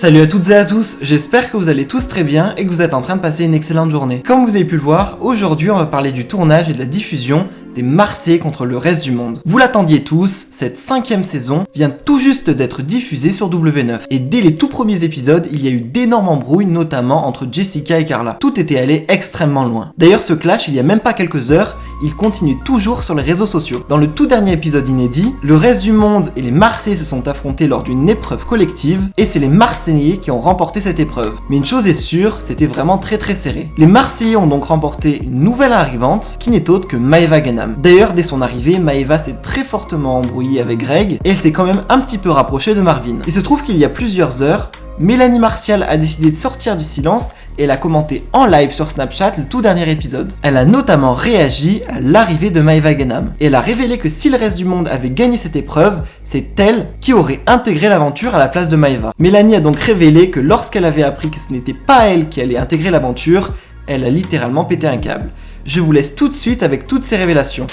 Salut à toutes et à tous, j'espère que vous allez tous très bien et que vous êtes en train de passer une excellente journée. Comme vous avez pu le voir, aujourd'hui on va parler du tournage et de la diffusion des Marseillais contre le reste du monde. Vous l'attendiez tous, cette 5e saison vient tout juste d'être diffusée sur W9. Et dès les tout premiers épisodes, il y a eu d'énormes embrouilles, notamment entre Jessica et Carla. Tout était allé extrêmement loin. D'ailleurs, ce clash, il y a même pas quelques heures, il continue toujours sur les réseaux sociaux. Dans le tout dernier épisode inédit, le reste du monde et les Marseillais se sont affrontés lors d'une épreuve collective, et c'est les Marseillais qui ont remporté cette épreuve. Mais une chose est sûre, c'était vraiment très serré. Les Marseillais ont donc remporté une nouvelle arrivante, qui n'est autre que Maëva Guénam. D'ailleurs, dès son arrivée, Maëva s'est très fortement embrouillée avec Greg, et elle s'est quand même un petit peu rapprochée de Marvin. Il se trouve qu'il y a plusieurs heures, Mélanie Martial a décidé de sortir du silence et elle a commenté en live sur Snapchat le tout dernier épisode. Elle a notamment réagi à l'arrivée de Maëva Guénam et elle a révélé que si le reste du monde avait gagné cette épreuve, c'est elle qui aurait intégré l'aventure à la place de Maëva. Mélanie a donc révélé que lorsqu'elle avait appris que ce n'était pas elle qui allait intégrer l'aventure, elle a littéralement pété un câble. Je vous laisse tout de suite avec toutes ces révélations.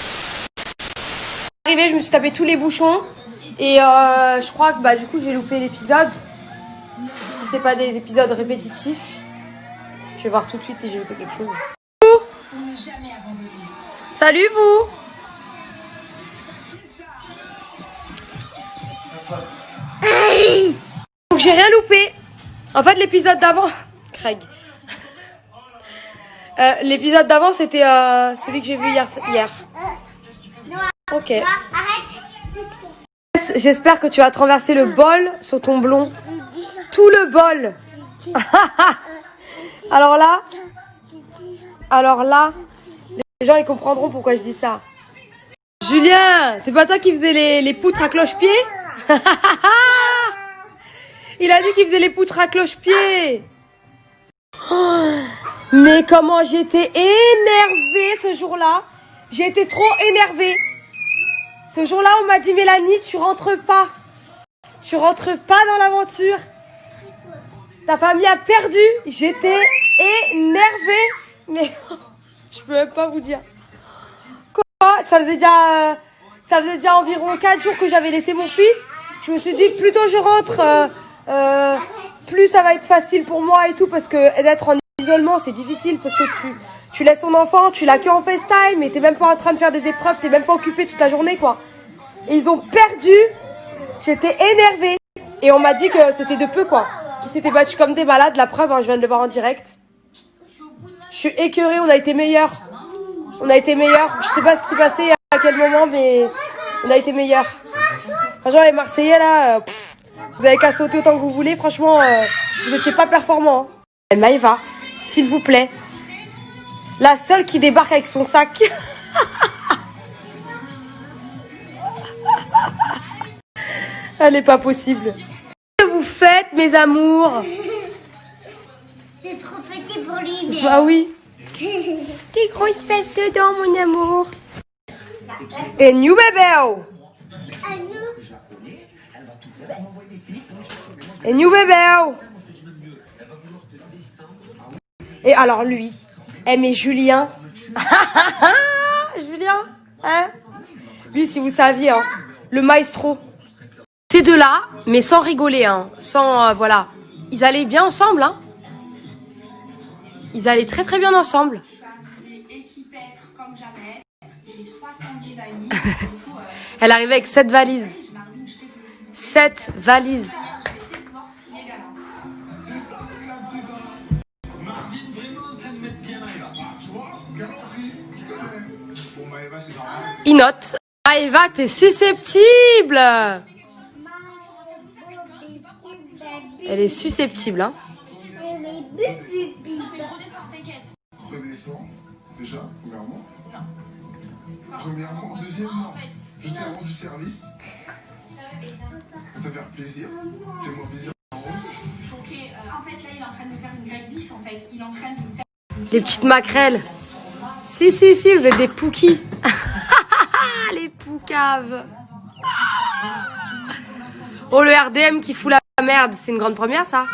Arrivé, je me suis tapé tous les bouchons et je crois que du coup j'ai loupé l'épisode. Si c'est pas des épisodes répétitifs, je vais voir tout de suite si j'ai loupé quelque chose. Salut vous. Donc j'ai rien loupé. En fait l'épisode d'avant, Craig. L'épisode d'avant c'était celui que j'ai vu hier. Ok. J'espère que tu vas te renverser le bol sur ton blond. Tout le bol. Alors là, les gens ils comprendront pourquoi je dis ça. Julien, c'est pas toi qui faisais les poutres à cloche-pied? Il a dit qu'il faisait les poutres à cloche-pied. Oh, mais comment j'étais énervée ce jour-là. J'ai été trop énervée. Ce jour-là, on m'a dit, Mélanie, tu rentres pas. Tu rentres pas dans l'aventure. Ta famille a perdu. J'étais énervée. Mais je peux même pas vous dire. Quoi? Ça faisait déjà environ 4 jours que j'avais laissé mon fils. Je me suis dit, plus tôt je rentre, plus ça va être facile pour moi et tout. Parce que d'être en isolement, c'est difficile. Parce que tu laisses ton enfant, tu l'as que en FaceTime. Et t'es même pas en train de faire des épreuves. T'es même pas occupé toute la journée, quoi. Et ils ont perdu. J'étais énervée. Et on m'a dit que c'était de peu, quoi. Qu'ils s'étaient battus comme des malades. La preuve, je viens de le voir en direct. Je suis écœurée, on a été meilleurs. Je sais pas ce qui s'est passé à quel moment, mais on a été meilleurs. Franchement, les Marseillais, là, vous avez qu'à sauter autant que vous voulez. Franchement, vous étiez pas performants. Hein. Maëva, s'il vous plaît. La seule qui débarque avec son sac. Elle est pas possible. Qu'est-ce que vous faites, mes amours? C'est trop petit pour lui, mais... Bah oui. Des grosses fesses dedans, mon amour. Et new bébé. Et new bébé. Et alors lui, mais Julien. Julien, hein? Lui, si vous saviez, hein, le maestro. Ces deux-là, mais sans rigoler, hein, sans, voilà. Ils allaient bien ensemble, hein. Ils allaient très bien ensemble. Elle arrivait avec 7 valises. 7 valises. Il note. Maëva, t'es susceptible. Elle est susceptible, hein. Redescends, déjà, premièrement. Deuxièmement, je t'ai rendu service. Pour te faire plaisir. Fais-moi plaisir. Choquée. En fait, là, il est en train de me faire une Greg bis, en fait. Il est en train de me faire... Les petites maquerelles. Si, vous êtes des poukis. Les poucaves. Oh, le RDM qui fout la merde. C'est une grande première, ça.